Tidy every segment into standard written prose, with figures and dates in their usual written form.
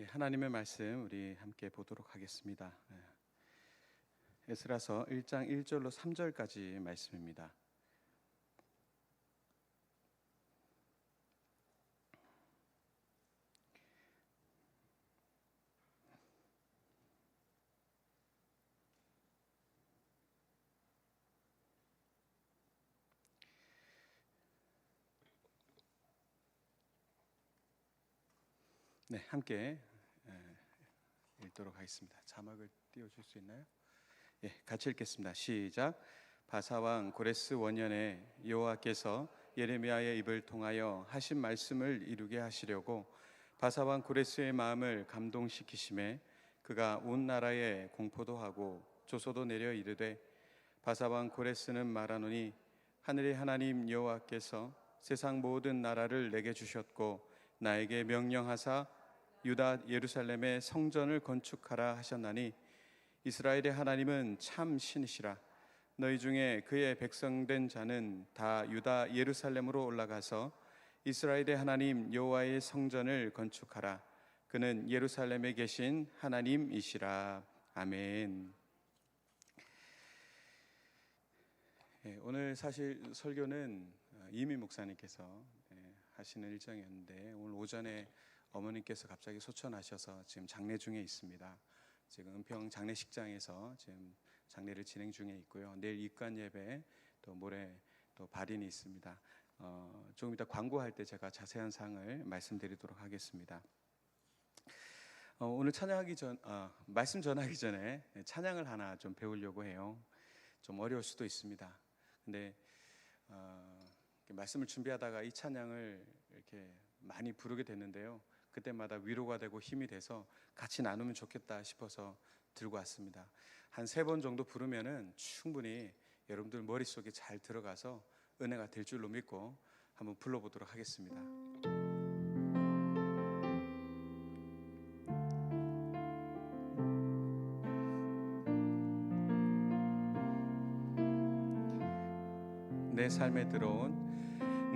하나님의 말씀 우리 함께 보도록 하겠습니다. 에스라서 1장 1절로 3절까지 말씀입니다. 네, 함께 읽도록 하겠습니다. 자막을 띄워줄 수 있나요? 같이 읽겠습니다. 시작. 바사왕 고레스 원년에 여호와께서 예레미야의 입을 통하여 하신 말씀을 이루게 하시려고 바사왕 고레스의 마음을 감동시키심에 그가 온 나라에 공포도 하고 조소도 내려 이르되, 바사왕 고레스는 말하노니 하늘의 하나님 여호와께서 세상 모든 나라를 내게 주셨고 나에게 명령하사 유다 예루살렘의 성전을 건축하라 하셨나니 이스라엘의 하나님은 참 신이시라. 너희 중에 그의 백성된 자는 다 유다 예루살렘으로 올라가서 이스라엘의 하나님 여호와의 성전을 건축하라. 그는 예루살렘에 계신 하나님이시라. 아멘. 오늘 사실 설교는 이미 목사님께서 하시는 일정이었는데 오늘 오전에 어머님께서 갑자기 소천하셔서 지금 장례 중에 있습니다. 지금 은평 장례식장에서 지금 장례를 진행 중에 있고요. 내일 입관 예배, 또 모레 또 발인이 있습니다. 조금 이따 광고할 때 제가 자세한 사항을 말씀드리도록 하겠습니다. 오늘 말씀 전하기 전에 찬양을 하나 좀 배우려고 해요. 좀 어려울 수도 있습니다. 근데 말씀을 준비하다가 이 찬양을 이렇게 많이 부르게 됐는데요. 그때마다 위로가 되고 힘이 돼서 같이 나누면 좋겠다 싶어서 들고 왔습니다. 한 3번 정도 부르면은 충분히 여러분들 머릿속에 잘 들어가서 은혜가 될 줄로 믿고 한번 불러보도록 하겠습니다.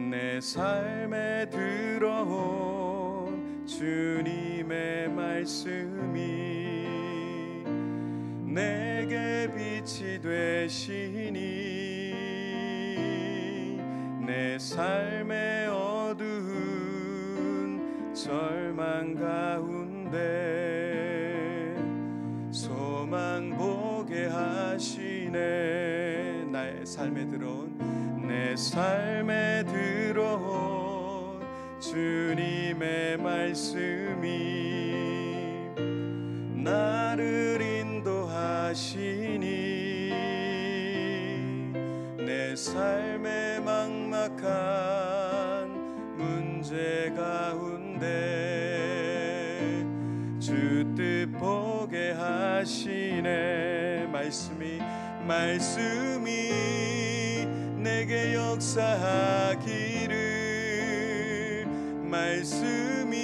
내 삶에 들어온 주님의 말씀이 내게 빛이 되시니 내 삶의 어두운 절망 가운데 소망 보게 하시네. 내 삶에 들어온 주님의 말씀이 나를 인도하시니 내 삶의 막막한 문제 가운데 주 뜻 보게 하시네. 말씀이 내게 역사하기를, 말씀이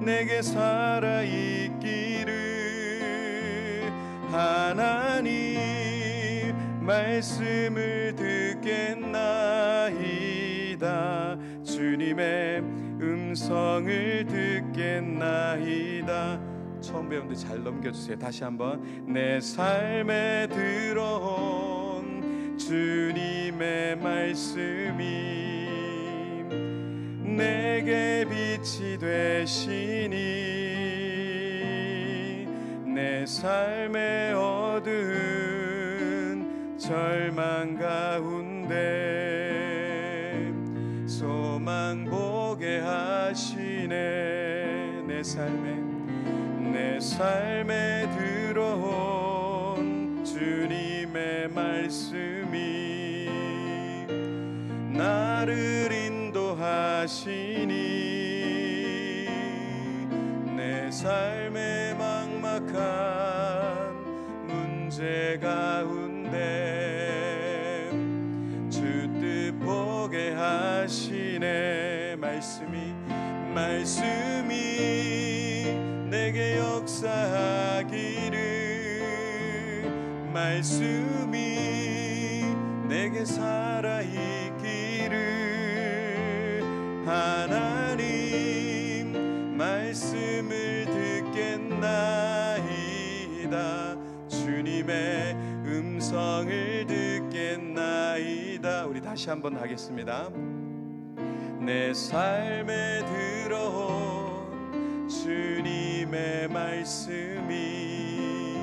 내게 살아있기를, 하나님 말씀을 듣겠나이다. 주님의 음성을 듣겠나이다. 처음 배우는데 잘 넘겨주세요. 다시 한번. 내 삶에 들어온 주님의 말씀이 내게 빛이 되시니 내 삶의 어두운 절망 가운데 소망 보게 하시네. 내 삶에 들어온 주님의 말씀이 나를 인도하시니 내 삶의 막막한 문제 가운데 주 뜻 보게 하시네. 말씀이 내게 역사하기를, 말씀이 내게 살아있기를, 하나님 말씀을 주님의 음성을 듣겠나이다. 우리 다시 한번 하겠습니다. 내 삶에 들어온 주님의 말씀이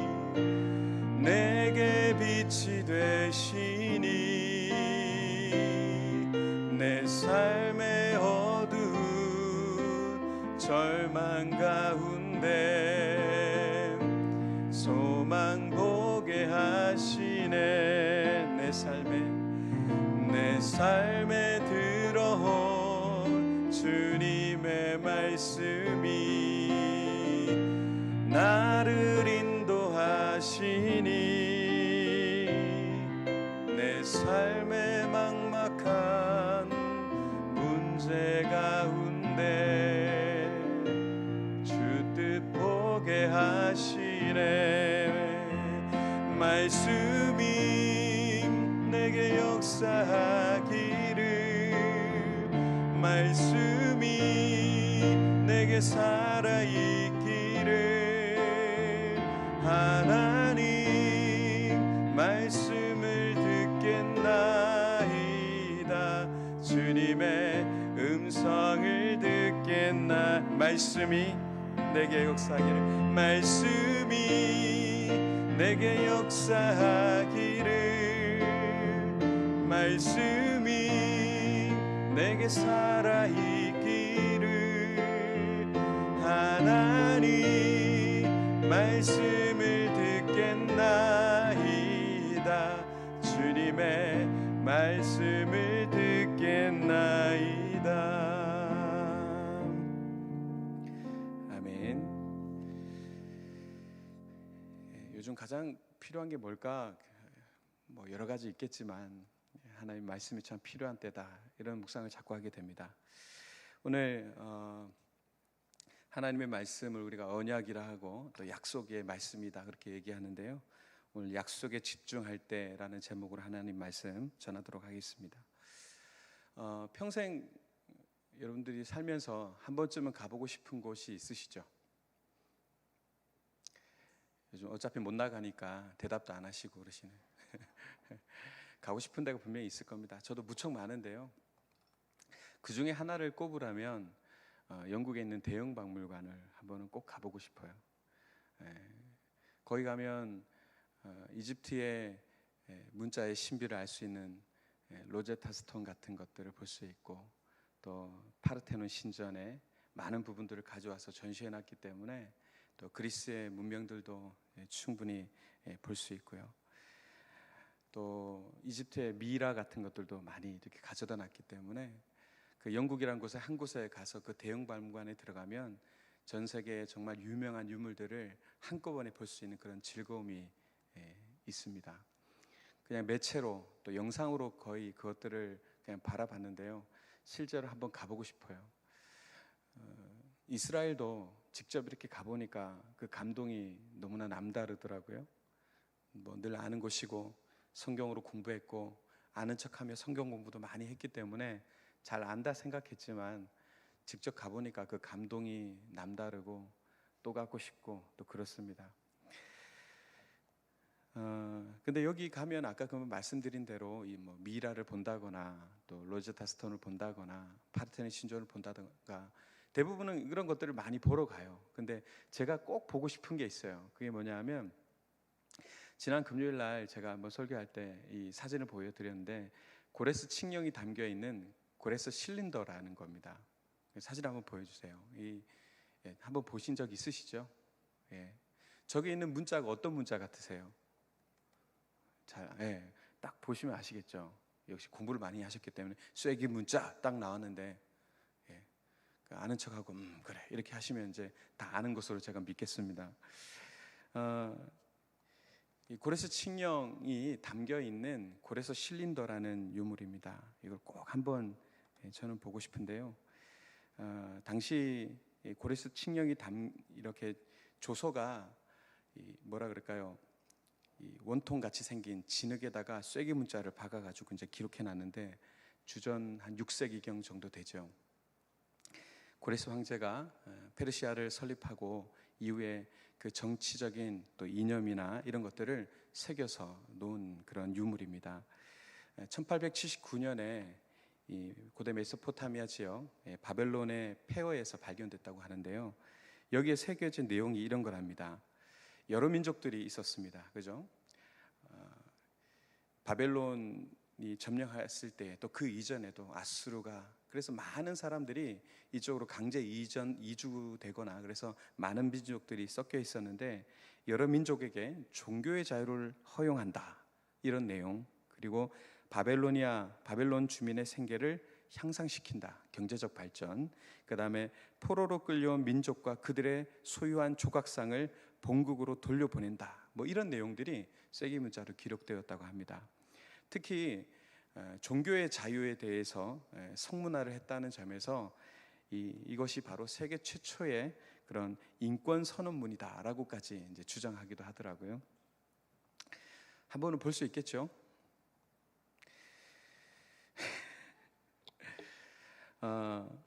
내게 빛이 되시니 내 삶의 어두운 절망 가운데 소망 보게 하시네. 내 삶에 들어온 주님의 말씀이 나를 인도하시니 내 삶의 막막한 문제 가운데 주 뜻 보게 하시네. 말씀이 내게 역사하기를 말씀이 내게 살아있기를 하나님 말씀을 듣겠나이다. 주님의 음성을 듣겠나. 말씀이 내게 역사하기를 말씀이 내게 역사하기를 말씀이 내게 살아있기를 하나님 말씀을 듣겠나이다. 주님의 말씀을 듣겠나이다. 아멘. 요즘 가장 필요한 게 뭘까? 뭐 여러 가지 있겠지만 하나님 말씀이 참 필요한 때다, 이런 묵상을 자꾸 하게 됩니다. 오늘 하나님의 말씀을 우리가 언약이라 하고 또 약속의 말씀이다 그렇게 얘기하는데요, 오늘 약속에 집중할 때라는 제목으로 하나님 말씀 전하도록 하겠습니다. 평생 여러분들이 살면서 한 번쯤은 가보고 싶은 곳이 있으시죠? 요즘 어차피 못 나가니까 대답도 안 하시고 그러시네. 가고 싶은 데가 분명히 있을 겁니다. 저도 무척 많은데요, 그 중에 하나를 꼽으라면 영국에 있는 대형 박물관을 한번은 꼭 가보고 싶어요. 거기 가면 이집트의 문자의 신비를 알 수 있는 로제타 스톤 같은 것들을 볼 수 있고, 또 파르테논 신전의 많은 부분들을 가져와서 전시해놨기 때문에 또 그리스의 문명들도 충분히 볼 수 있고요. 또 이집트의 미라 같은 것들도 많이 이렇게 가져다 놨기 때문에 그 영국이라는 곳에 한 곳에 가서 그 대형 박물관에 들어가면 전 세계의 정말 유명한 유물들을 한꺼번에 볼 수 있는 그런 즐거움이 있습니다. 그냥 매체로 또 영상으로 거의 그것들을 그냥 바라봤는데요, 실제로 한번 가보고 싶어요. 이스라엘도 직접 이렇게 가보니까 그 감동이 너무나 남다르더라고요. 뭐 늘 아는 곳이고 성경으로 공부했고 아는 척하며 성경 공부도 많이 했기 때문에 잘 안다 생각했지만 직접 가보니까 그 감동이 남다르고 또 가고 싶고 또 그렇습니다. 근데 여기 가면 아까 그 말씀드린 대로 이 뭐 미라를 본다거나 또 로제타 스톤을 본다거나 파르테논 신전을 본다든가 대부분은 그런 것들을 많이 보러 가요. 근데 제가 꼭 보고 싶은 게 있어요. 그게 뭐냐면 지난 금요일 날 제가 한번 설교할 때 이 사진을 보여드렸는데 고레스 칙령이 담겨 있는 고레스 실린더라는 겁니다. 사진 한번 보여주세요. 한번 보신 적 있으시죠? 저기 있는 문자가 어떤 문자 같으세요? 딱 보시면 아시겠죠? 역시 공부를 많이 하셨기 때문에 쐐기 문자 딱 나왔는데 아는 척하고 그래 이렇게 하시면 이제 다 아는 것으로 제가 믿겠습니다. 이 고레스 칙령이 담겨 있는 고레스 실린더라는 유물입니다. 이걸 꼭 한번 저는 보고 싶은데요. 당시 고레스 칙령이 이렇게 조서가 뭐라 그럴까요? 이 원통 같이 생긴 진흙에다가 쐐기 문자를 박아가지고 이제 기록해 놨는데 주전 한 6세기경 정도 되죠. 고레스 황제가 페르시아를 설립하고 이후에 그 정치적인 또 이념이나 이런 것들을 새겨서 놓은 그런 유물입니다. 1879년에 이 고대 메소포타미아 지역 바벨론의 폐허에서 발견됐다고 하는데요. 여기에 새겨진 내용이 이런 거랍니다. 여러 민족들이 있었습니다. 그죠? 바벨론이 점령했을 때 또 그 이전에도 아수르가, 그래서 많은 사람들이 이쪽으로 강제 이주되거나 그래서 많은 민족들이 섞여 있었는데 여러 민족에게 종교의 자유를 허용한다, 이런 내용. 그리고 바벨론 주민의 생계를 향상시킨다, 경제적 발전. 그 다음에 포로로 끌려온 민족과 그들의 소유한 조각상을 본국으로 돌려보낸다, 뭐 이런 내용들이 쐐기 문자로 기록되었다고 합니다. 특히 종교의 자유에 대해서 성문화를 했다는 점에서 이것이 바로 세계 최초의 그런 인권 선언문이다라고까지 이제 주장하기도 하더라고요. 한번은 볼 수 있겠죠.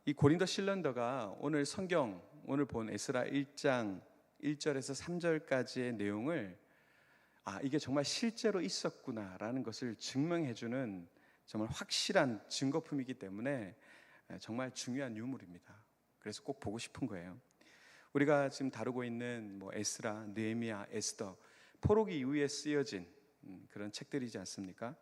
이 고린도 신런더가 오늘 성경, 오늘 본 에스라 1장 1절에서 3절까지의 내용을 이게 정말 실제로 있었구나라는 것을 증명해주는 정말 확실한 증거품이기 때문에 정말 중요한 유물입니다. 그래서 꼭 보고 싶은 거예요. 우리가 지금 다루고 있는 뭐 에스라, 느헤미야, 에스더, 포로기 이후에 쓰여진 그런 책들이지 않습니까?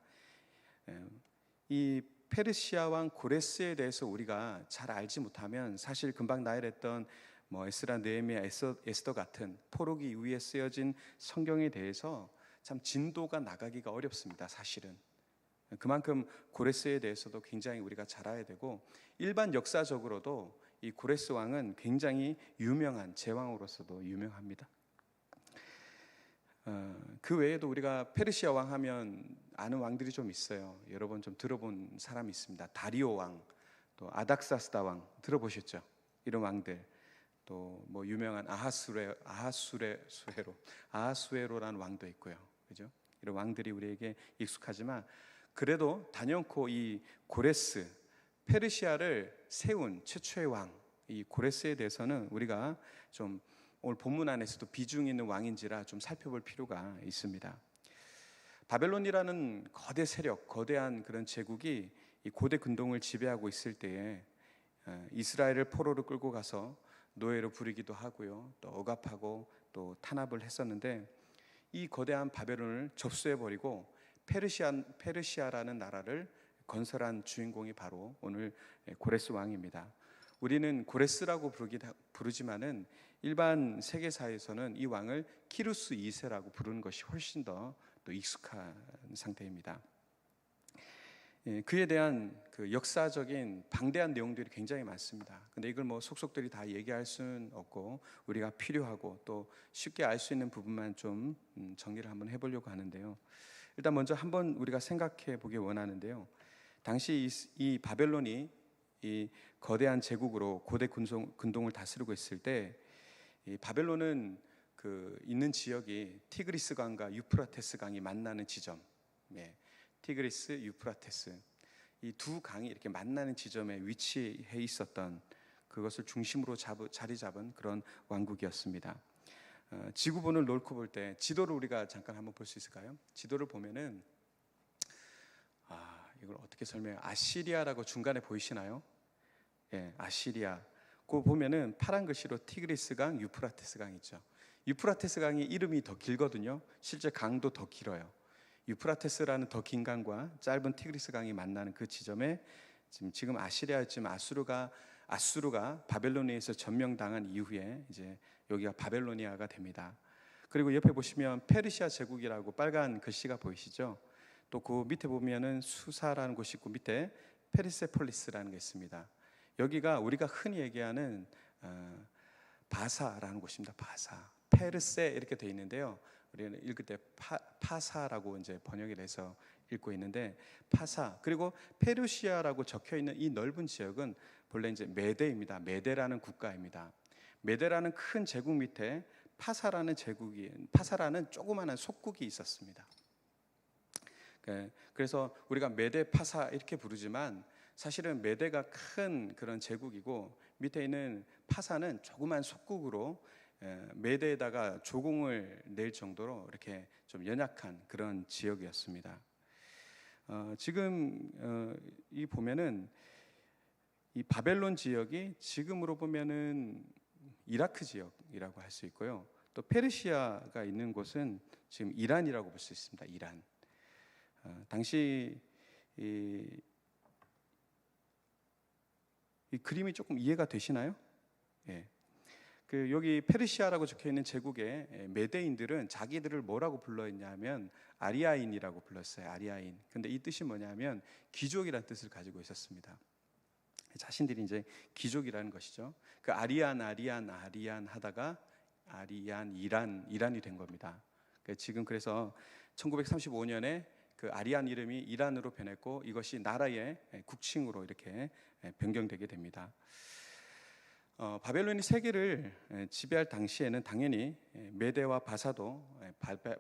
이 페르시아 왕 고레스에 대해서 우리가 잘 알지 못하면 사실 금방 나열했던 뭐 에스라, 느헤미야, 에스더 같은 포로기 이후에 쓰여진 성경에 대해서 참 진도가 나가기가 어렵습니다. 사실은 그만큼 고레스에 대해서도 굉장히 우리가 잘 알아야 되고, 일반 역사적으로도 이 고레스 왕은 굉장히 유명한 제왕으로서도 유명합니다. 그 외에도 우리가 페르시아 왕 하면 아는 왕들이 좀 있어요. 여러 번 좀 들어본 사람이 있습니다. 다리오 왕, 또 아닥사스다 왕 들어보셨죠? 이런 왕들. 또 뭐 유명한 아하수에로라는 왕도 있고요. 그죠? 이런 왕들이 우리에게 익숙하지만 그래도 단연코 이 고레스, 페르시아를 세운 최초의 왕, 이 고레스에 대해서는 우리가 좀 오늘 본문 안에서도 비중 있는 왕인지라 좀 살펴볼 필요가 있습니다. 바벨론이라는 거대 세력, 거대한 그런 제국이 이 고대 근동을 지배하고 있을 때에 이스라엘을 포로로 끌고 가서 노예로 부리기도 하고요, 또 억압하고 또 탄압을 했었는데, 이 거대한 바벨론을 접수해버리고 페르시아라는 나라를 건설한 주인공이 바로 오늘 고레스 왕입니다. 우리는 고레스라고 부르지만은 일반 세계사에서는 이 왕을 키루스 2세라고 부르는 것이 훨씬 더 또 익숙한 상태입니다. 그에 대한 그 역사적인 방대한 내용들이 굉장히 많습니다. 근데 이걸 뭐 속속들이 다 얘기할 수는 없고 우리가 필요하고 또 쉽게 알 수 있는 부분만 좀 정리를 한번 해보려고 하는데요. 일단 먼저 한번 우리가 생각해 보기 원하는데요. 당시 이 바벨론이 이 거대한 제국으로 고대 근동을 다스리고 있을 때, 이 바벨론은 그 있는 지역이 티그리스 강과 유프라테스 강이 만나는 지점, 티그리스, 유프라테스, 이 두 강이 이렇게 만나는 지점에 위치해 있었던, 그것을 중심으로 자리 잡은 그런 왕국이었습니다. 지구본을 놓고 볼 때 지도를 우리가 잠깐 한번 볼 수 있을까요? 지도를 보면은 이걸 어떻게 설명해요? 아시리아라고 중간에 보이시나요? 아시리아. 그거 보면은 파란 글씨로 티그리스 강, 유프라테스 강 있죠. 유프라테스 강이 이름이 더 길거든요. 실제 강도 더 길어요. 유프라테스라는 더 긴 강과 짧은 티그리스 강이 만나는 그 지점에 지금 아시리아였지만 아수르가 바벨로니아에서 점령당한 이후에 이제 여기가 바벨로니아가 됩니다. 그리고 옆에 보시면 페르시아 제국이라고 빨간 글씨가 보이시죠? 또 그 밑에 보면은 수사라는 곳이 있고 밑에 페르세폴리스라는 게 있습니다. 여기가 우리가 흔히 얘기하는 바사라는 곳입니다. 바사, 페르세 이렇게 돼 있는데요. 우리는 읽을 때 파사라고 이제 번역이 돼서 읽고 있는데, 파사, 그리고 페르시아라고 적혀 있는 이 넓은 지역은 본래 이제 메데입니다. 메데라는 국가입니다. 메데라는 큰 제국 밑에 파사라는 조그마한 속국이 있었습니다. 그래서 우리가 메데 파사 이렇게 부르지만 사실은 메데가 큰 그런 제국이고, 밑에 있는 파사는 조그만 속국으로 메대에다가 조공을 낼 정도로 이렇게 좀 연약한 그런 지역이었습니다. 지금 이 보면은 이 바벨론 지역이 지금으로 보면은 이라크 지역이라고 할 수 있고요. 또 페르시아가 있는 곳은 지금 이란이라고 볼 수 있습니다. 이란. 당시 이 그림이 조금 이해가 되시나요? 예. 그 여기 페르시아라고 적혀 있는 제국의 메대인들은 자기들을 뭐라고 불러있냐면 아리아인이라고 불렀어요. 아리아인. 근데 이 뜻이 뭐냐면 귀족이라는 뜻을 가지고 있었습니다. 자신들이 이제 귀족이라는 것이죠. 그 아리안 하다가 아리안 이란이 된 겁니다. 지금 그래서 1935년에 그 아리안 이름이 이란으로 변했고 이것이 나라의 국칭으로 이렇게 변경되게 됩니다. 바벨론이 세계를 지배할 당시에는 당연히 메대와 바사도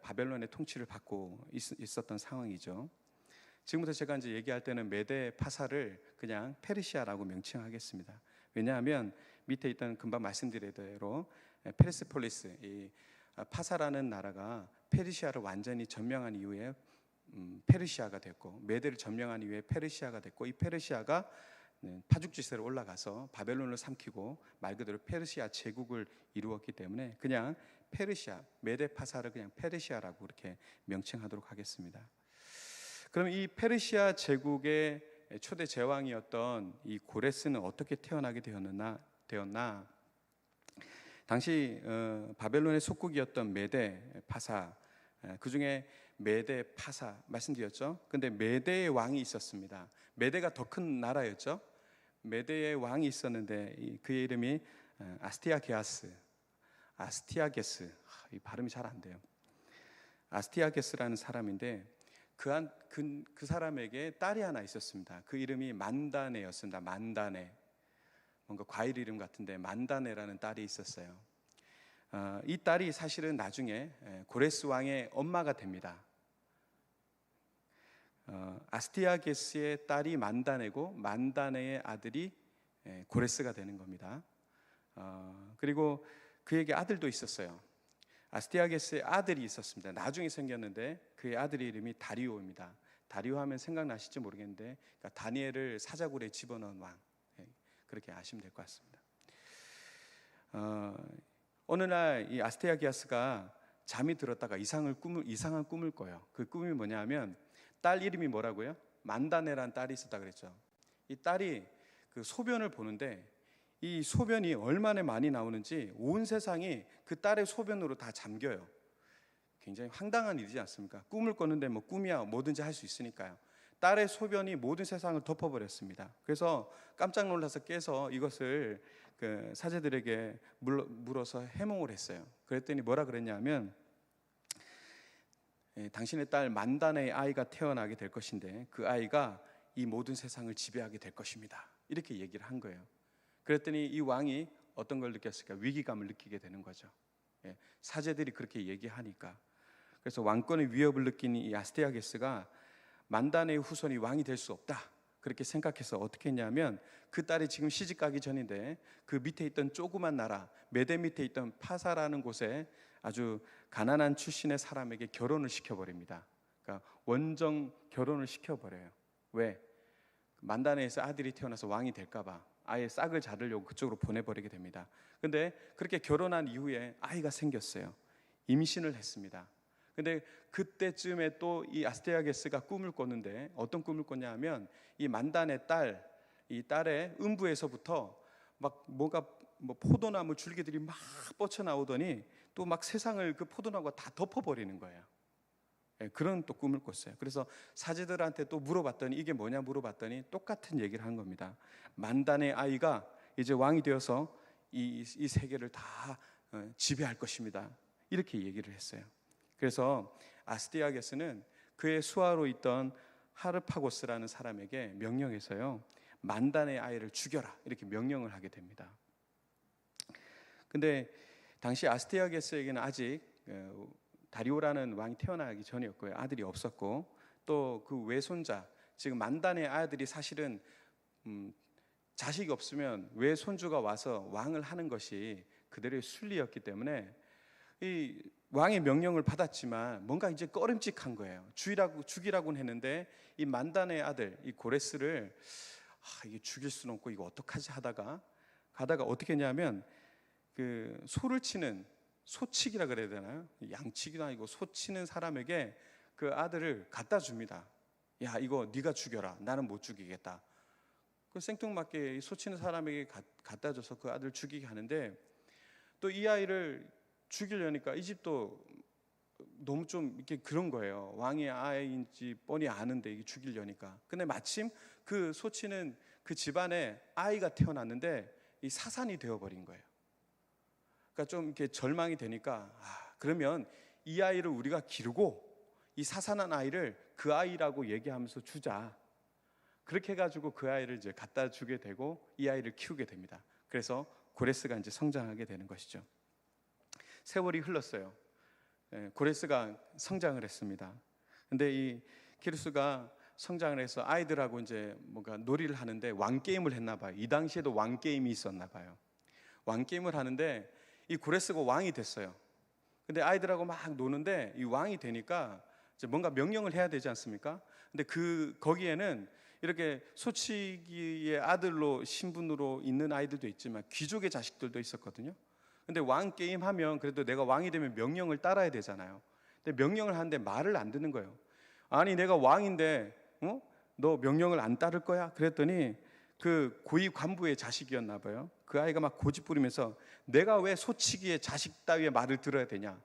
바벨론의 통치를 받고 있었던 상황이죠. 지금부터 제가 이제 얘기할 때는 메대 파사를 그냥 페르시아라고 명칭하겠습니다. 왜냐하면 밑에 있던 금방 말씀드린 대로 페르세폴리스, 이 파사라는 나라가 페르시아를 완전히 점령한 이후에 페르시아가 됐고, 메대를 점령한 이후에 페르시아가 됐고, 이 페르시아가 파죽지세로 올라가서 바벨론을 삼키고 말 그대로 페르시아 제국을 이루었기 때문에 그냥 페르시아, 메대 파사를 그냥 페르시아라고 이렇게 명칭하도록 하겠습니다. 그럼 이 페르시아 제국의 초대 제왕이었던 이 고레스는 어떻게 태어나게 되었나? 당시 바벨론의 속국이었던 메대 파사, 그 중에 메대 파사 말씀드렸죠. 근데 메대의 왕이 있었습니다. 메대가 더 큰 나라였죠. 메대의 왕이 있었는데 그의 이름이 아스티아게스. 이 발음이 잘 안 돼요. 아스티아게스라는 사람인데 그 사람에게 딸이 하나 있었습니다. 그 이름이 만다네였습니다. 만다네. 뭔가 과일 이름 같은데 만다네라는 딸이 있었어요. 이 딸이 사실은 나중에 고레스 왕의 엄마가 됩니다. 아스티아게스의 딸이 만다네고 만다네의 아들이 고레스가 되는 겁니다. 그리고 그에게 아들도 있었어요. 아스티아게스의 아들이 있었습니다. 나중에 생겼는데 그의 아들의 이름이 다리오입니다. 다리오 하면 생각나실지 모르겠는데 그러니까 다니엘을 사자굴에 집어넣은 왕, 그렇게 아시면 될 것 같습니다. 어느 날 이 아스티아게스가 잠이 들었다가 이상한 꿈을 꿔요. 그 꿈이 뭐냐면 딸 이름이 뭐라고요? 만다네라는 딸이 있었다 그랬죠. 이 딸이 그 소변을 보는데 이 소변이 얼마나 많이 나오는지 온 세상이 그 딸의 소변으로 다 잠겨요. 굉장히 황당한 일이지 않습니까? 꿈을 꿨는데 뭐 꿈이야 뭐든지 할 수 있으니까요. 딸의 소변이 모든 세상을 덮어버렸습니다. 그래서 깜짝 놀라서 깨서 이것을 그 사제들에게 물어서 해몽을 했어요. 그랬더니 뭐라 그랬냐면 당신의 딸 만다네의 아이가 태어나게 될 것인데 그 아이가 이 모든 세상을 지배하게 될 것입니다. 이렇게 얘기를 한 거예요. 그랬더니 이 왕이 어떤 걸 느꼈을까? 위기감을 느끼게 되는 거죠. 사제들이 그렇게 얘기하니까. 그래서 왕권의 위협을 느낀 이 아스티아게스가 만다네의 후손이 왕이 될 수 없다. 그렇게 생각해서 어떻게 했냐면 그 딸이 지금 시집가기 전인데 그 밑에 있던 조그만 나라 메대 밑에 있던 파사라는 곳에 아주 가난한 출신의 사람에게 결혼을 시켜버립니다. 그러니까 원정 결혼을 시켜버려요. 왜? 만다네에서 아들이 태어나서 왕이 될까봐 아예 싹을 자르려고 그쪽으로 보내버리게 됩니다. 근데 그렇게 결혼한 이후에 아이가 생겼어요. 임신을 했습니다. 근데 그때쯤에 또 이 아스티아게스가 꿈을 꿨는데 어떤 꿈을 꿨냐 하면 이 만다네 이 딸의 음부에서부터 막 뭐가 포도나무 줄기들이 막 뻗쳐나오더니 또 막 세상을 그 포도나무가 다 덮어버리는 거예요. 그런 또 꿈을 꿨어요. 그래서 사제들한테 또 물어봤더니 이게 뭐냐 물어봤더니 똑같은 얘기를 한 겁니다. 만단의 아이가 이제 왕이 되어서 이 세계를 다 지배할 것입니다. 이렇게 얘기를 했어요. 그래서 아스티아게스는 그의 수하로 있던 하르파고스라는 사람에게 명령해서요 만단의 아이를 죽여라 이렇게 명령을 하게 됩니다. 근데 당시 아스티아게스에게는 아직 다리오라는 왕이 태어나기 전이었고요. 아들이 없었고 또 그 외손자 지금 만단의 아들이 사실은 자식이 없으면 외 손주가 와서 왕을 하는 것이 그들의 순리였기 때문에 이 왕의 명령을 받았지만 뭔가 이제 꺼림칙한 거예요. 죽이라고는 했는데 이 만단의 아들 이 고레스를 이게 죽일 수는 없고 이거 어떡하지 가다가 어떻게 했냐면 그 소를 치는 소치기라 그래야 되나요? 양치기도 아니고 소치는 사람에게 그 아들을 갖다 줍니다. 야, 이거 네가 죽여라. 나는 못 죽이겠다. 그 생뚱맞게 소치는 사람에게 갖다 줘서 그 아들 죽이게 하는데, 또 이 아이를 죽이려니까 이 집도 너무 좀 이렇게 그런 거예요. 왕의 아이인지 뻔히 아는데 이게 죽이려니까. 근데 마침 그 소치는 그 집안에 아이가 태어났는데 이 사산이 되어버린 거예요. 그러니까 좀 이렇게 절망이 되니까 그러면 이 아이를 우리가 기르고 이 사산한 아이를 그 아이라고 얘기하면서 주자. 그렇게 해가지고 그 아이를 이제 갖다 주게 되고 이 아이를 키우게 됩니다. 그래서 고레스가 이제 성장하게 되는 것이죠. 세월이 흘렀어요. 고레스가 성장을 했습니다. 근데 이 키루스가 성장을 해서 아이들하고 이제 뭔가 놀이를 하는데 왕 게임을 했나 봐요. 이 당시에도 왕 게임이 있었나 봐요. 왕 게임을 하는데 이 고레스가 왕이 됐어요. 근데 아이들하고 막 노는데 이 왕이 되니까 이제 뭔가 명령을 해야 되지 않습니까? 근데 거기에는 이렇게 소치기의 아들로 신분으로 있는 아이들도 있지만 귀족의 자식들도 있었거든요. 근데 왕 게임 하면 그래도 내가 왕이 되면 명령을 따라야 되잖아요. 근데 명령을 하는데 말을 안 듣는 거예요. 아니 내가 왕인데 너 명령을 안 따를 거야? 그랬더니 그 고위 관부의 자식이었나 봐요. 그 아이가 막 고집 부리면서 내가 왜 소치기의 자식 따위의 말을 들어야 되냐?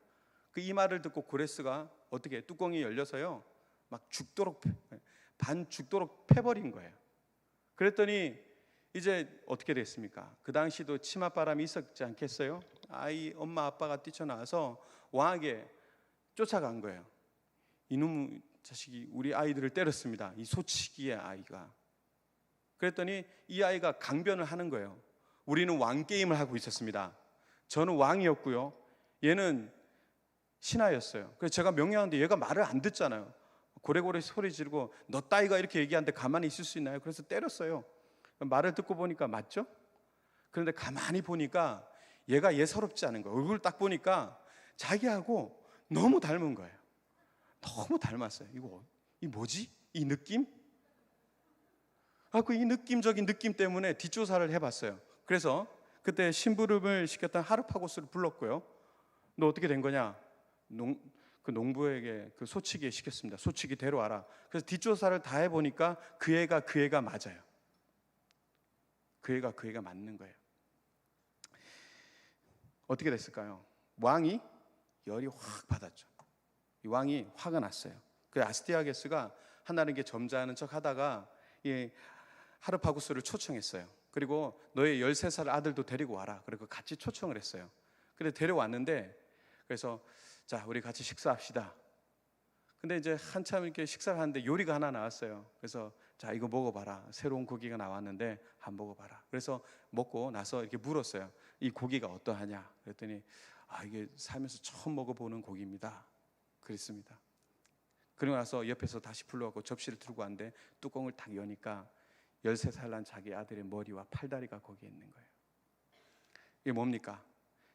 이 말을 듣고 고레스가 어떻게 뚜껑이 열려서요 막 반 죽도록 패버린 거예요. 그랬더니 이제 어떻게 됐습니까? 그 당시도 치맛바람이 있었지 않겠어요? 엄마 아빠가 뛰쳐나와서 왕에게 쫓아간 거예요. 이놈 자식이 우리 아이들을 때렸습니다. 이 소치기의 아이가. 그랬더니 이 아이가 강변을 하는 거예요. 우리는 왕 게임을 하고 있었습니다. 저는 왕이었고요. 얘는 신하였어요. 그래서 제가 명령하는데 얘가 말을 안 듣잖아요. 고래고래 소리 지르고 너 따위가 이렇게 얘기하는데 가만히 있을 수 있나요? 그래서 때렸어요. 말을 듣고 보니까 맞죠? 그런데 가만히 보니까 얘가 예사롭지 않은 거예요. 얼굴 딱 보니까 자기하고 너무 닮은 거예요. 너무 닮았어요. 이 뭐지? 이 느낌? 이 느낌적인 느낌 때문에 뒷조사를 해봤어요. 그래서 그때 심부름을 시켰던 하르파고스를 불렀고요. 너 어떻게 된 거냐? 그 농부에게 그 소치기 시켰습니다. 소치기 데려와라. 그래서 뒷조사를 다 해보니까 그 애가 맞아요. 그 애가 맞는 거예요. 어떻게 됐을까요? 왕이 열이 확 받았죠. 이 왕이 화가 났어요. 그 아스티아게스가 하나님께 점잖은 척 하다가 이 하르파구스를 초청했어요. 그리고 너의 13살 아들도 데리고 와라. 그리고 같이 초청을 했어요. 근데 데려왔는데 그래서 자, 우리 같이 식사합시다. 근데 이제 한참 이렇게 식사를 하는데 요리가 하나 나왔어요. 그래서 자, 이거 먹어봐라. 새로운 고기가 나왔는데 한번 먹어봐라. 그래서 먹고 나서 이렇게 물었어요. 이 고기가 어떠하냐? 그랬더니 이게 살면서 처음 먹어보는 고기입니다. 그랬습니다. 그리고 나서 옆에서 다시 불러갖고 접시를 들고 왔는데 뚜껑을 딱 여니까 13살 난 자기 아들의 머리와 팔다리가 거기에 있는 거예요. 이게 뭡니까?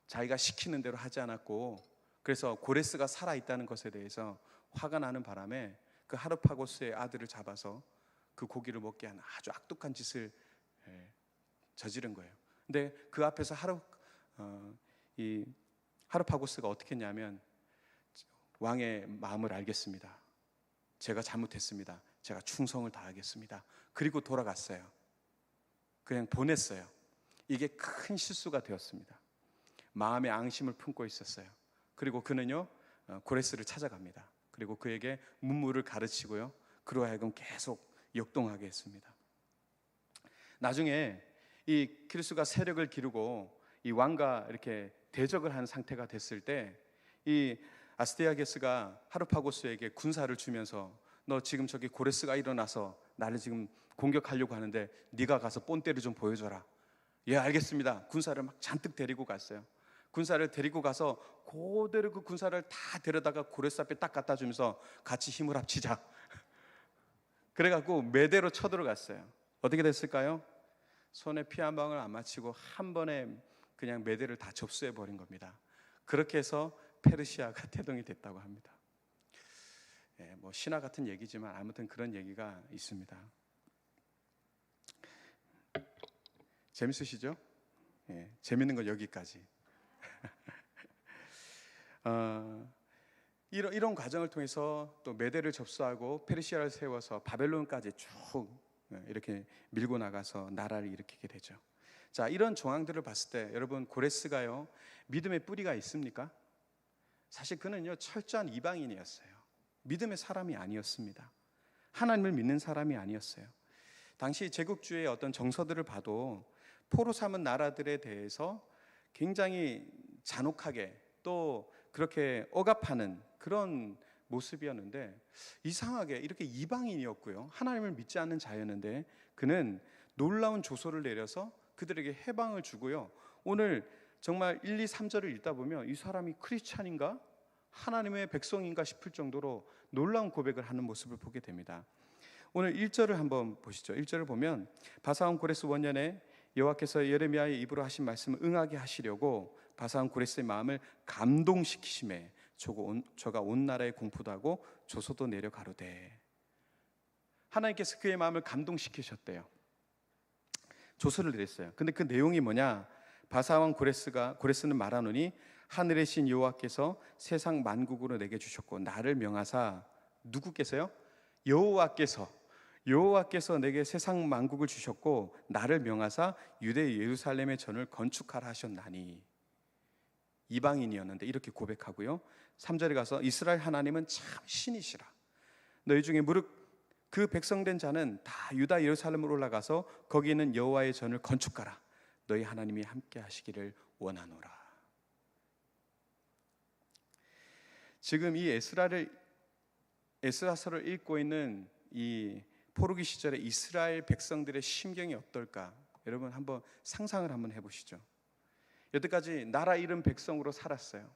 자기가 시키는 대로 하지 않았고, 그래서 고레스가 살아있다는 것에 대해서 화가 나는 바람에 그 하르파고스의 아들을 잡아서 그 고기를 먹게 하는 아주 악독한 짓을 저지른 거예요. 근데 그 앞에서 이 하르파고스가 어떻게 했냐면 왕의 마음을 알겠습니다. 제가 잘못했습니다. 제가 충성을 다하겠습니다. 그리고 돌아갔어요. 그냥 보냈어요. 이게 큰 실수가 되었습니다. 마음의 앙심을 품고 있었어요. 그리고 그는요 고레스를 찾아갑니다. 그리고 그에게 문물을 가르치고요 그로 하여금 계속 역동하게 했습니다. 나중에 이 키루스가 세력을 기르고 이 왕과 이렇게 대적을 하는 상태가 됐을 때 이 아스티아게스가 하르파고스에게 군사를 주면서 너 지금 저기 고레스가 일어나서 나를 지금 공격하려고 하는데 네가 가서 본때를 좀 보여줘라. 예, 알겠습니다. 군사를 막 잔뜩 데리고 갔어요. 군사를 데리고 가서 그대로 그 군사를 다 데려다가 고레스 앞에 딱 갖다 주면서 같이 힘을 합치자. 그래갖고 매대로 쳐들어갔어요. 어떻게 됐을까요? 손에 피 한 방울 안 맺히고 한 번에 그냥 메대를 다 접수해 버린 겁니다. 그렇게 해서 페르시아가 태동이 됐다고 합니다. 뭐 신화 같은 얘기지만 아무튼 그런 얘기가 있습니다. 재밌으시죠? 재밌는 건 여기까지. 이런 과정을 통해서 또 메대를 접수하고 페르시아를 세워서 바벨론까지 쭉 이렇게 밀고 나가서 나라를 일으키게 되죠. 자, 이런 정황들을 봤을 때 여러분, 고레스가요 믿음의 뿌리가 있습니까? 사실 그는요 철저한 이방인이었어요. 믿음의 사람이 아니었습니다. 하나님을 믿는 사람이 아니었어요. 당시 제국주의의 어떤 정서들을 봐도 포로 삼은 나라들에 대해서 굉장히 잔혹하게 또 그렇게 억압하는 그런 모습이었는데, 이상하게 이렇게 이방인이었고요, 하나님을 믿지 않는 자였는데 그는 놀라운 조소를 내려서 그들에게 해방을 주고요, 오늘 정말 1, 2, 3절을 읽다 보면 이 사람이 크리스찬인가 하나님의 백성인가 싶을 정도로 놀라운 고백을 하는 모습을 보게 됩니다. 오늘 1절을 한번 보시죠. 1절을 보면 바사온 고레스 원년에 여호와께서 예레미야의 입으로 하신 말씀을 응하게 하시려고 바사온 고레스의 마음을 감동시키심에 저가 온 나라에 공포도 하고 조소도 내려 가로되. 하나님께서 그의 마음을 감동시키셨대요. 조소를 내렸어요. 근데 그 내용이 뭐냐? 바사왕 고레스는 말하노니 하늘의 신 여호와께서 세상 만국으로 내게 주셨고 나를 명하사, 누구께서요? 여호와께서 내게 세상 만국을 주셨고 나를 명하사 유대 예루살렘의 전을 건축하라 하셨나니. 이방인이었는데 이렇게 고백하고요, 3절에 가서 이스라엘 하나님은 참 신이시라. 너희 중에 무릇 그 백성된 자는 다 유다 예루살렘으로 올라가서 거기 있는 여호와의 전을 건축하라. 너희 하나님이 함께 하시기를 원하노라. 지금 이 에스라서를 읽고 있는 이 포로기 시절의 이스라엘 백성들의 심경이 어떨까? 여러분 한번 상상을 한번 해보시죠. 여태까지 나라 잃은 백성으로 살았어요.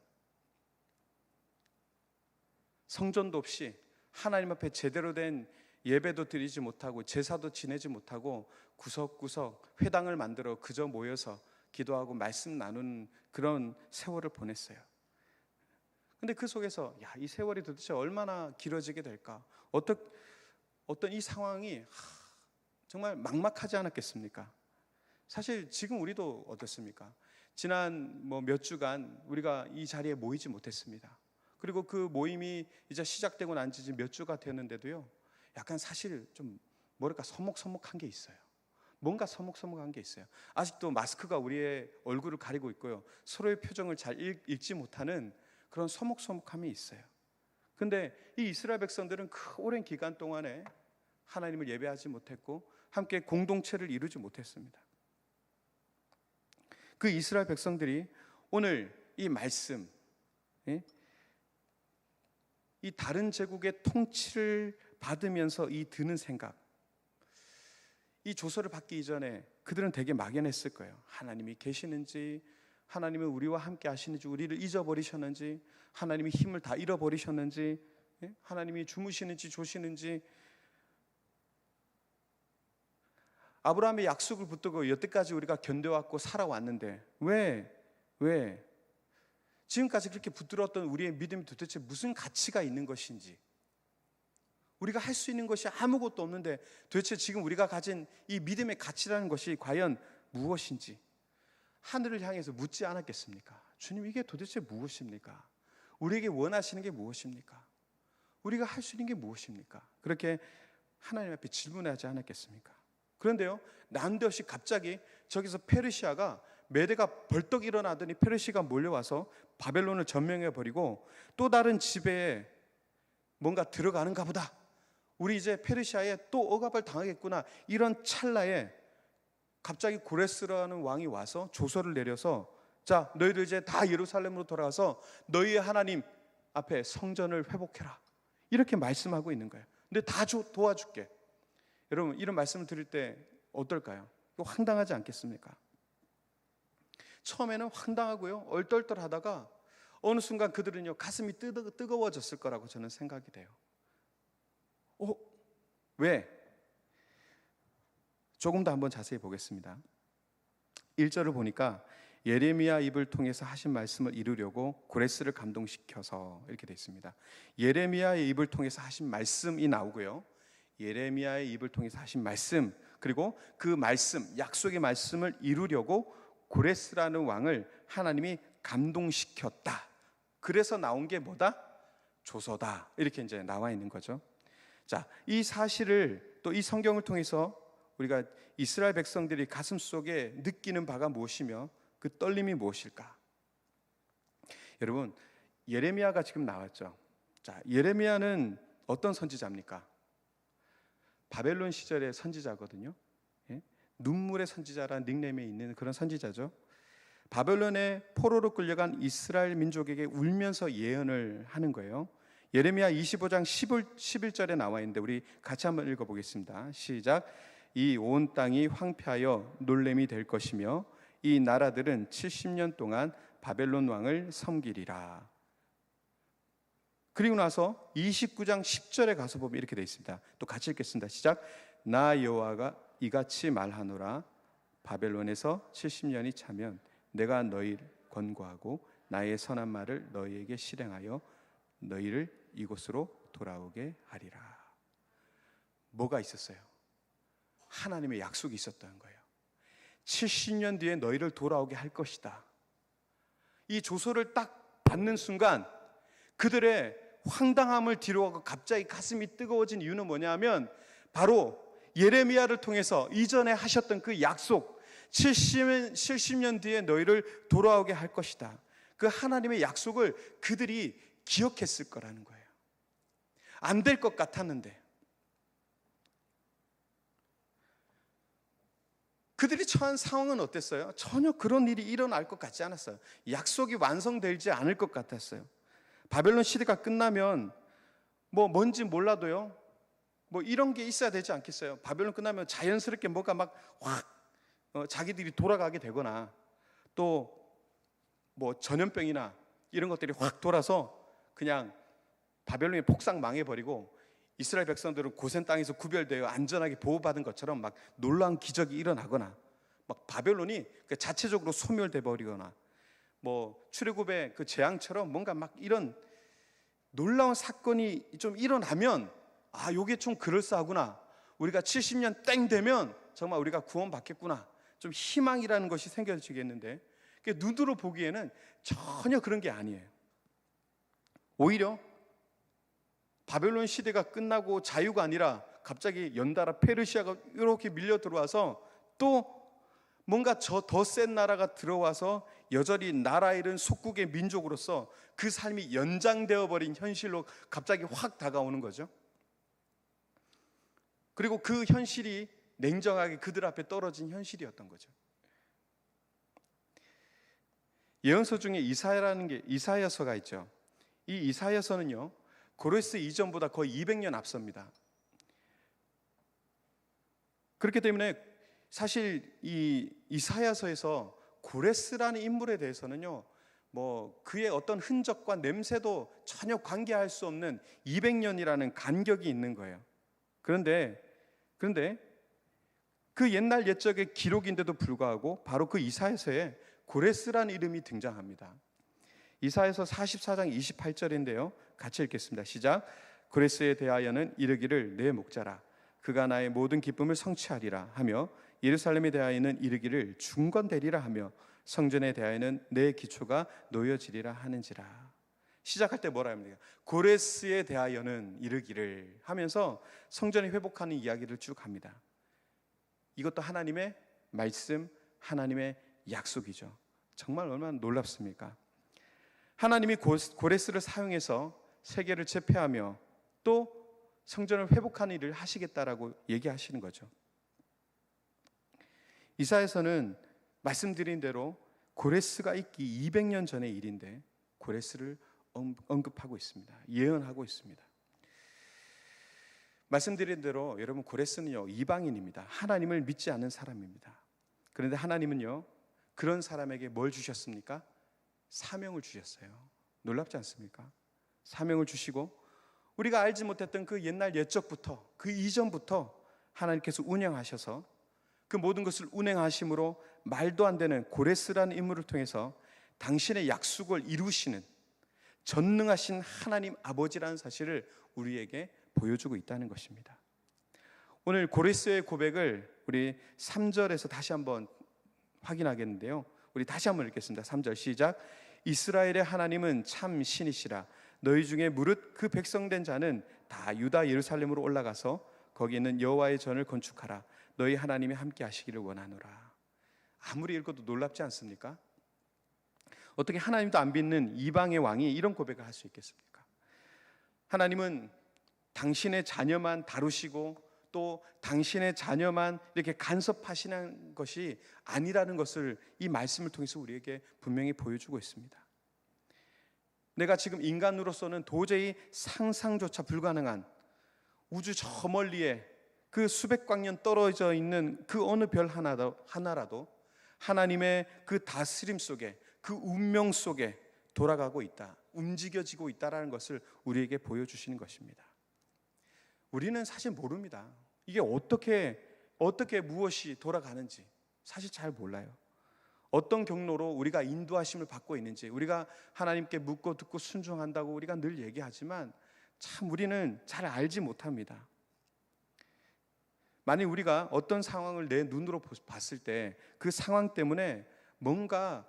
성전도 없이 하나님 앞에 제대로 된 예배도 드리지 못하고 제사도 지내지 못하고 구석구석 회당을 만들어 그저 모여서 기도하고 말씀 나누는 그런 세월을 보냈어요. 근데 그 속에서 이 세월이 도대체 얼마나 길어지게 될까? 어떤 이 상황이 정말 막막하지 않았겠습니까? 사실 지금 우리도 어떻습니까? 지난 몇 주간 우리가 이 자리에 모이지 못했습니다. 그리고 그 모임이 이제 시작되고 난 지 몇 주가 되는데도요, 약간 사실 좀 뭐랄까 서먹서먹한 게 있어요. 뭔가 서먹서먹한 게 있어요. 아직도 마스크가 우리의 얼굴을 가리고 있고요, 서로의 표정을 잘 읽지 못하는 그런 서먹서먹함이 있어요. 근데 이 이스라엘 백성들은 그 오랜 기간 동안에 하나님을 예배하지 못했고 함께 공동체를 이루지 못했습니다. 그 이스라엘 백성들이 오늘 이 말씀, 이 다른 제국의 통치를 받으면서 이 드는 생각, 이 조서를 받기 이전에 그들은 되게 막연했을 거예요. 하나님이 계시는지, 하나님은 우리와 함께 하시는지, 우리를 잊어버리셨는지, 하나님이 힘을 다 잃어버리셨는지, 하나님이 주무시는지 조시는지. 아브라함의 약속을 붙들고 여태까지 우리가 견뎌왔고 살아왔는데 왜 지금까지 그렇게 붙들었던 우리의 믿음이 도대체 무슨 가치가 있는 것인지, 우리가 할 수 있는 것이 아무것도 없는데 도대체 지금 우리가 가진 이 믿음의 가치라는 것이 과연 무엇인지 하늘을 향해서 묻지 않았겠습니까? 주님, 이게 도대체 무엇입니까? 우리에게 원하시는 게 무엇입니까? 우리가 할 수 있는 게 무엇입니까? 그렇게 하나님 앞에 질문하지 않았겠습니까? 그런데요, 난데없이 갑자기 저기서 페르시아가, 메대가 벌떡 일어나더니 페르시아가 몰려와서 바벨론을 점령해버리고 또 다른 지배에 뭔가 들어가는가 보다, 우리 이제 페르시아에 또 억압을 당하겠구나, 이런 찰나에 갑자기 고레스라는 왕이 와서 조서를 내려서, 자, 너희들 이제 다 예루살렘으로 돌아가서 너희의 하나님 앞에 성전을 회복해라, 이렇게 말씀하고 있는 거예요. 근데 다 도와줄게. 여러분, 이런 말씀을 드릴 때 어떨까요? 이거 황당하지 않겠습니까? 처음에는 황당하고요, 얼떨떨하다가 어느 순간 그들은요 가슴이 뜨거워졌을 거라고 저는 생각이 돼요. 왜? 조금 더 한번 자세히 보겠습니다. 1절을 보니까 예레미야 입을 통해서 하신 말씀을 이루려고 고레스를 감동시켜서 이렇게 되어 있습니다. 예레미야의 입을 통해서 하신 말씀이 나오고요, 예레미야의 입을 통해서 하신 말씀, 그리고 그 말씀, 약속의 말씀을 이루려고 고레스라는 왕을 하나님이 감동시켰다. 그래서 나온 게 뭐다? 조서다. 이렇게 이제 나와 있는 거죠. 자, 이 사실을 또 이 성경을 통해서 우리가 이스라엘 백성들이 가슴 속에 느끼는 바가 무엇이며 그 떨림이 무엇일까? 여러분, 예레미야가 지금 나왔죠. 자, 예레미야는 어떤 선지자입니까? 바벨론 시절의 선지자거든요. 예? 눈물의 선지자라는 닉네임이 있는 그런 선지자죠. 바벨론의 포로로 끌려간 이스라엘 민족에게 울면서 예언을 하는 거예요. 예레미야 25장 11절에 나와 있는데 우리 같이 한번 읽어보겠습니다. 시작. 이 온 땅이 황폐하여 놀램이 될 것이며 이 나라들은 70년 동안 바벨론 왕을 섬기리라. 그리고 나서 29장 10절에 가서 보면 이렇게 되어 있습니다. 또 같이 읽겠습니다. 시작. 나 여호와가 이같이 말하노라. 바벨론에서 70년이 차면 내가 너희를 권고하고 나의 선한 말을 너희에게 실행하여 너희를 이곳으로 돌아오게 하리라. 뭐가 있었어요? 하나님의 약속이 있었던 거예요. 70년 뒤에 너희를 돌아오게 할 것이다. 이 조서를 딱 받는 순간 그들의 황당함을 뒤로하고 갑자기 가슴이 뜨거워진 이유는 뭐냐면 바로 예레미야를 통해서 이전에 하셨던 그 약속, 70년 뒤에 너희를 돌아오게 할 것이다. 그 하나님의 약속을 그들이 기억했을 거라는 거예요. 안 될 것 같았는데 그들이 처한 상황은 어땠어요? 전혀 그런 일이 일어날 것 같지 않았어요. 약속이 완성되지 않을 것 같았어요. 바벨론 시대가 끝나면 뭔지 몰라도요, 이런 게 있어야 되지 않겠어요? 바벨론 끝나면 자연스럽게 뭐가 막 확 자기들이 돌아가게 되거나 또 전염병이나 이런 것들이 확 돌아서 그냥 바벨론이 폭삭 망해버리고 이스라엘 백성들은 고센 땅에서 구별되어 안전하게 보호받은 것처럼 막 놀라운 기적이 일어나거나 막 바벨론이 자체적으로 소멸돼 버리거나 출애굽의 그 재앙처럼 뭔가 막 이런 놀라운 사건이 좀 일어나면 요게 좀 그럴싸하구나, 우리가 70년 땡 되면 정말 우리가 구원받겠구나, 좀 희망이라는 것이 생겨지겠는데 눈으로 보기에는 전혀 그런 게 아니에요. 오히려 바벨론 시대가 끝나고 자유가 아니라 갑자기 연달아 페르시아가 이렇게 밀려 들어와서 또 뭔가 더 센 나라가 들어와서 여전히 나라 잃은 속국의 민족으로서 그 삶이 연장되어 버린 현실로 갑자기 확 다가오는 거죠. 그리고 그 현실이 냉정하게 그들 앞에 떨어진 현실이었던 거죠. 예언서 중에 이사야서가 있죠. 이 이사야서는요, 고레스 이전보다 거의 200년 앞섭니다. 그렇기 때문에 사실 이 이사야서에서 고레스라는 인물에 대해서는요, 그의 어떤 흔적과 냄새도 전혀 관계할 수 없는 200년이라는 간격이 있는 거예요. 그런데 그 옛날 옛적의 기록인데도 불구하고 바로 그 이사야서에 고레스라는 이름이 등장합니다. 이사야서 44장 28절인데요. 같이 읽겠습니다. 시작. 고레스에 대하여는 이르기를 내 목자라. 그가 나의 모든 기쁨을 성취하리라 하며 예루살렘에 대하여는 이르기를 중건되리라 하며 성전에 대하여는 내 기초가 놓여지리라 하는지라. 시작할 때 뭐라 합니까? 고레스에 대하여는 이르기를 하면서 성전이 회복하는 이야기를 쭉 합니다. 이것도 하나님의 말씀, 하나님의 약속이죠. 정말 얼마나 놀랍습니까? 하나님이 고레스를 사용해서 세계를 제패하며 또 성전을 회복하는 일을 하시겠다라고 얘기하시는 거죠. 이사야서는 말씀드린 대로 고레스가 있기 200년 전의 일인데 고레스를 언급하고 있습니다. 예언하고 있습니다. 말씀드린 대로 여러분, 고레스는요, 이방인입니다. 하나님을 믿지 않는 사람입니다. 그런데 하나님은요, 그런 사람에게 뭘 주셨습니까? 사명을 주셨어요. 놀랍지 않습니까? 사명을 주시고 우리가 알지 못했던 그 옛날 옛적부터, 그 이전부터 하나님께서 운영하셔서 그 모든 것을 운행하심으로 말도 안 되는 고레스라는 인물을 통해서 당신의 약속을 이루시는 전능하신 하나님 아버지라는 사실을 우리에게 보여주고 있다는 것입니다. 오늘 고레스의 고백을 우리 3절에서 다시 한번 확인하겠는데요. 우리 다시 한번 읽겠습니다. 3절 시작. 이스라엘의 하나님은 참 신이시라. 너희 중에 무릇 그 백성된 자는 다 유다 예루살렘으로 올라가서 거기 있는 여호와의 전을 건축하라. 너희 하나님이 함께 하시기를 원하노라. 아무리 읽어도 놀랍지 않습니까? 어떻게 하나님도 안 믿는 이방의 왕이 이런 고백을 할 수 있겠습니까? 하나님은 당신의 자녀만 다루시고 또 당신의 자녀만 이렇게 간섭하시는 것이 아니라는 것을 이 말씀을 통해서 우리에게 분명히 보여주고 있습니다. 내가 지금 인간으로서는 도저히 상상조차 불가능한 우주 저 멀리에 그 수백 광년 떨어져 있는 그 어느 별 하나라도 하나님의 그 다스림 속에, 그 운명 속에 돌아가고 있다, 움직여지고 있다라는 것을 우리에게 보여주시는 것입니다. 우리는 사실 모릅니다. 이게 어떻게 무엇이 돌아가는지 사실 잘 몰라요. 어떤 경로로 우리가 인도하심을 받고 있는지, 우리가 하나님께 묻고 듣고 순종한다고 우리가 늘 얘기하지만 참 우리는 잘 알지 못합니다. 만약 우리가 어떤 상황을 내 눈으로 봤을 때 그 상황 때문에 뭔가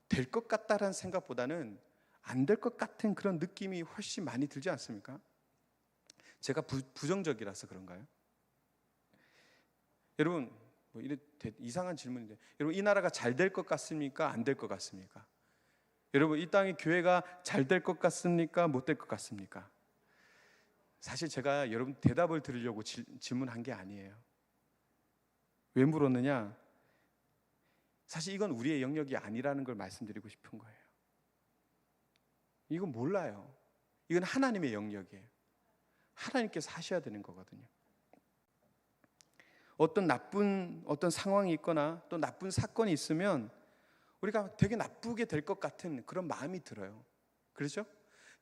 될 것 같다라는 생각보다는 안 될 것 같은 그런 느낌이 훨씬 많이 들지 않습니까? 제가 부정적이라서 그런가요? 여러분, 뭐 이런 이상한 질문인데, 여러분 이 나라가 잘 될 것 같습니까? 안 될 것 같습니까? 여러분 이 땅의 교회가 잘 될 것 같습니까? 못 될 것 같습니까? 사실 제가 여러분 대답을 드리려고 질문한 게 아니에요. 왜 물었느냐? 사실 이건 우리의 영역이 아니라는 걸 말씀드리고 싶은 거예요. 이건 몰라요. 이건 하나님의 영역이에요. 하나님께서 하셔야 되는 거거든요. 어떤 상황이 있거나 또 나쁜 사건이 있으면 우리가 되게 나쁘게 될 것 같은 그런 마음이 들어요. 그렇죠?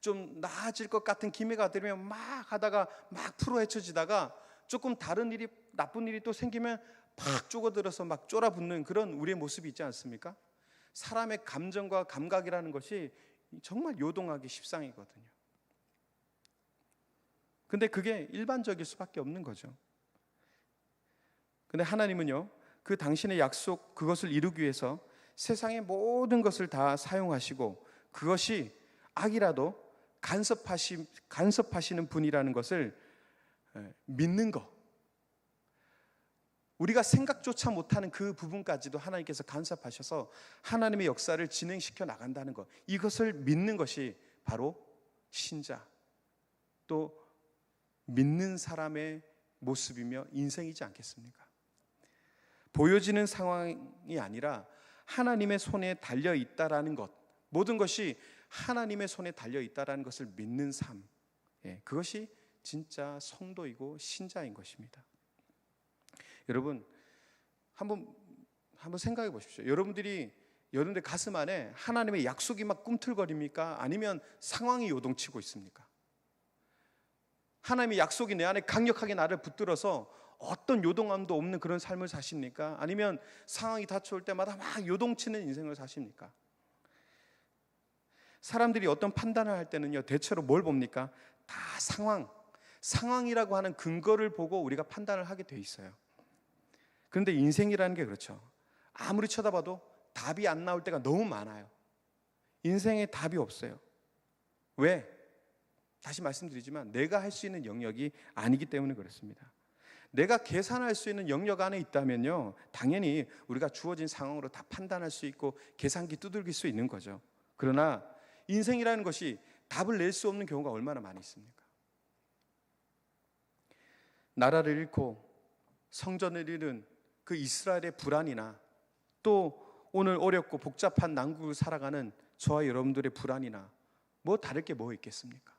좀 나아질 것 같은 기미가 들면 막 하다가 막 풀어헤쳐지다가 조금 다른 일이, 나쁜 일이 또 생기면 팍 쪼그들어서 막 쫄아붙는 그런 우리의 모습이 있지 않습니까? 사람의 감정과 감각이라는 것이 정말 요동하기 십상이거든요. 근데 그게 일반적일 수밖에 없는 거죠. 근데 하나님은요, 그 당신의 약속, 그것을 이루기 위해서 세상의 모든 것을 다 사용하시고 그것이 악이라도 간섭하시는 분이라는 것을 믿는 것, 우리가 생각조차 못하는 그 부분까지도 하나님께서 간섭하셔서 하나님의 역사를 진행시켜 나간다는 것, 이것을 믿는 것이 바로 신자, 또 믿는 사람의 모습이며 인생이지 않겠습니까? 보여지는 상황이 아니라 하나님의 손에 달려 있다라는 것, 모든 것이 하나님의 손에 달려 있다라는 것을 믿는 삶, 그것이 진짜 성도이고 신자인 것입니다. 여러분 한번 생각해 보십시오. 여러분들 가슴 안에 하나님의 약속이 막 꿈틀거립니까? 아니면 상황이 요동치고 있습니까? 하나님의 약속이 내 안에 강력하게 나를 붙들어서 어떤 요동함도 없는 그런 삶을 사십니까? 아니면 상황이 닥쳐올 때마다 막 요동치는 인생을 사십니까? 사람들이 어떤 판단을 할 때는요, 대체로 뭘 봅니까? 다 상황이라고 하는 근거를 보고 우리가 판단을 하게 돼 있어요. 그런데 인생이라는 게 그렇죠. 아무리 쳐다봐도 답이 안 나올 때가 너무 많아요. 인생에 답이 없어요. 왜? 다시 말씀드리지만 내가 할 수 있는 영역이 아니기 때문에 그렇습니다. 내가 계산할 수 있는 영역 안에 있다면요, 당연히 우리가 주어진 상황으로 다 판단할 수 있고 계산기 두들길 수 있는 거죠. 그러나 인생이라는 것이 답을 낼 수 없는 경우가 얼마나 많이 있습니까? 나라를 잃고 성전을 잃은 그 이스라엘의 불안이나 또 오늘 어렵고 복잡한 난국을 살아가는 저와 여러분들의 불안이나 뭐 다를 게 뭐 있겠습니까?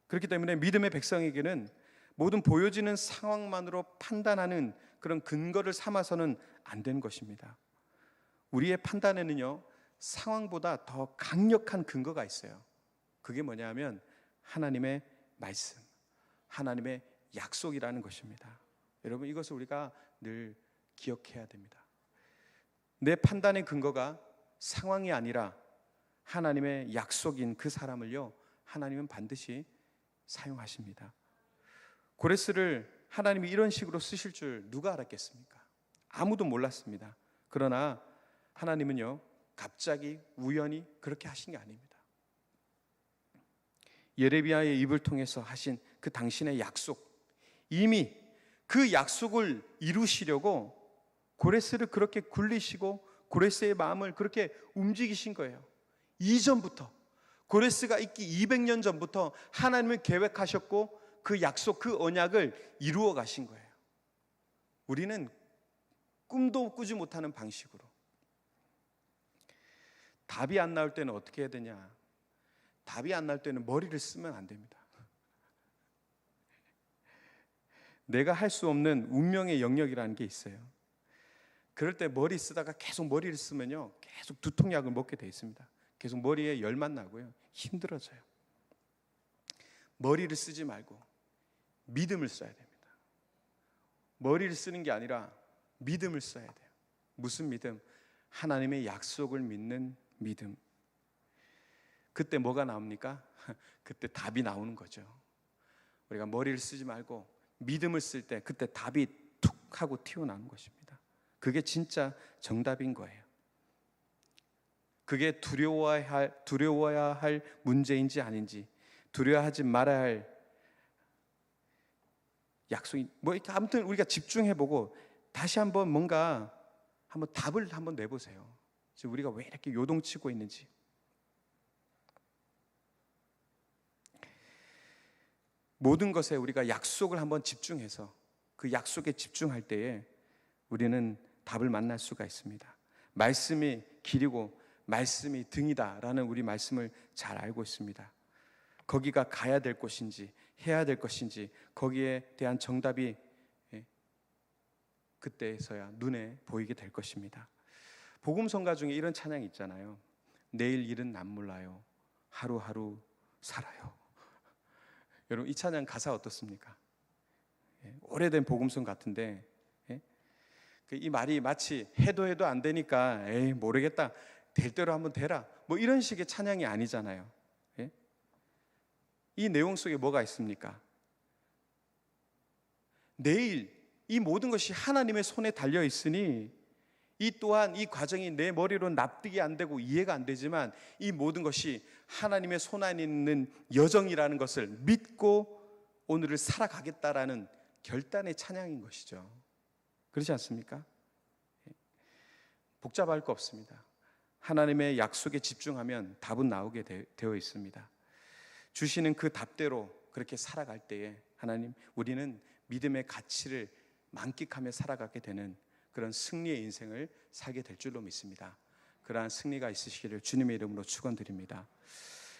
그렇기 때문에 믿음의 백성에게는 모든 보여지는 상황만으로 판단하는 그런 근거를 삼아서는 안 되는 것입니다. 우리의 판단에는요, 상황보다 더 강력한 근거가 있어요. 그게 뭐냐면 하나님의 말씀, 하나님의 약속이라는 것입니다. 여러분, 이것을 우리가 늘 기억해야 됩니다. 내 판단의 근거가 상황이 아니라 하나님의 약속인 그 사람을요, 하나님은 반드시 사용하십니다. 고레스를 하나님이 이런 식으로 쓰실 줄 누가 알았겠습니까? 아무도 몰랐습니다. 그러나 하나님은요, 갑자기 우연히 그렇게 하신 게 아닙니다. 예레미야의 입을 통해서 하신 그 당신의 약속, 이미 그 약속을 이루시려고 고레스를 그렇게 굴리시고 고레스의 마음을 그렇게 움직이신 거예요. 이전부터, 고레스가 있기 200년 전부터 하나님은 계획하셨고 그 약속, 그 언약을 이루어 가신 거예요. 우리는 꿈도 꾸지 못하는 방식으로. 답이 안 나올 때는 어떻게 해야 되냐? 답이 안 나올 때는 머리를 쓰면 안 됩니다. 내가 할 수 없는 운명의 영역이라는 게 있어요. 그럴 때 머리 쓰다가 계속 머리를 쓰면요, 계속 두통약을 먹게 돼 있습니다. 계속 머리에 열만 나고요, 힘들어져요. 머리를 쓰지 말고 믿음을 써야 됩니다. 머리를 쓰는 게 아니라 믿음을 써야 돼요. 무슨 믿음? 하나님의 약속을 믿는 믿음. 그때 뭐가 나옵니까? 그때 답이 나오는 거죠. 우리가 머리를 쓰지 말고 믿음을 쓸 때 그때 답이 툭 하고 튀어나오는 것입니다. 그게 진짜 정답인 거예요. 그게 두려워야 할 문제인지 아닌지, 두려워하지 말아야 할 약속이 아무튼 우리가 집중해보고 다시 한번 뭔가 한번 답을 한번 내보세요. 지금 우리가 왜 이렇게 요동치고 있는지. 모든 것에 우리가 약속을 한번 집중해서 그 약속에 집중할 때에 우리는 답을 만날 수가 있습니다. 말씀이 길이고 말씀이 등이다라는 우리 말씀을 잘 알고 있습니다. 거기가 가야 될 곳인지 해야 될 것인지 거기에 대한 정답이 그때서야 눈에 보이게 될 것입니다. 복음성가 중에 이런 찬양이 있잖아요. 내일 일은 난 몰라요. 하루하루 살아요. 여러분, 이 찬양 가사 어떻습니까? 오래된 복음성 같은데 이 말이 마치 해도 안 되니까 에이 모르겠다, 될 대로 한번 되라, 뭐 이런 식의 찬양이 아니잖아요. 이 내용 속에 뭐가 있습니까? 내일 이 모든 것이 하나님의 손에 달려 있으니 이 또한 이 과정이 내 머리로 납득이 안 되고 이해가 안 되지만 이 모든 것이 하나님의 손 안에 있는 여정이라는 것을 믿고 오늘을 살아가겠다라는 결단의 찬양인 것이죠. 그렇지 않습니까? 복잡할 거 없습니다. 하나님의 약속에 집중하면 답은 나오게 되어 있습니다. 주시는 그 답대로 그렇게 살아갈 때에 하나님, 우리는 믿음의 가치를 만끽하며 살아가게 되는 그런 승리의 인생을 살게 될 줄로 믿습니다. 그러한 승리가 있으시기를 주님의 이름으로 축원드립니다.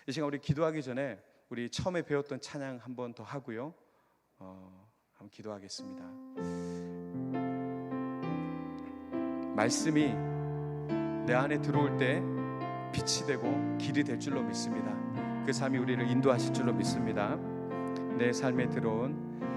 이 시간 우리 기도하기 전에 우리 처음에 배웠던 찬양 한 번 더 하고요, 한번 기도하겠습니다. 말씀이 내 안에 들어올 때 빛이 되고 길이 될 줄로 믿습니다. 그 삶이 우리를 인도하실 줄로 믿습니다. 내 삶에 들어온